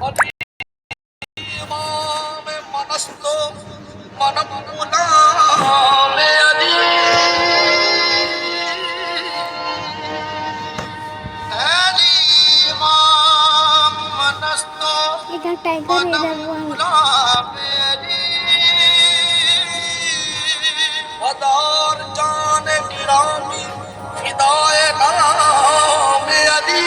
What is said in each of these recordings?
में मनस्तो मन मुनामे अली अली इमाम मनस्तो এটা টাইগার এর मुनामे अली हदार जान गिरामी फिदाए नाम अली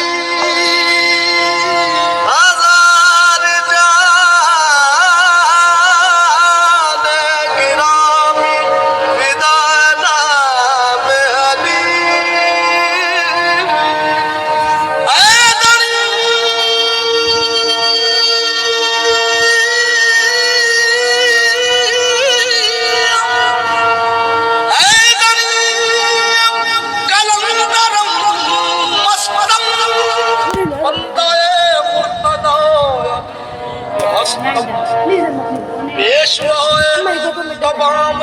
पेशवा तमाम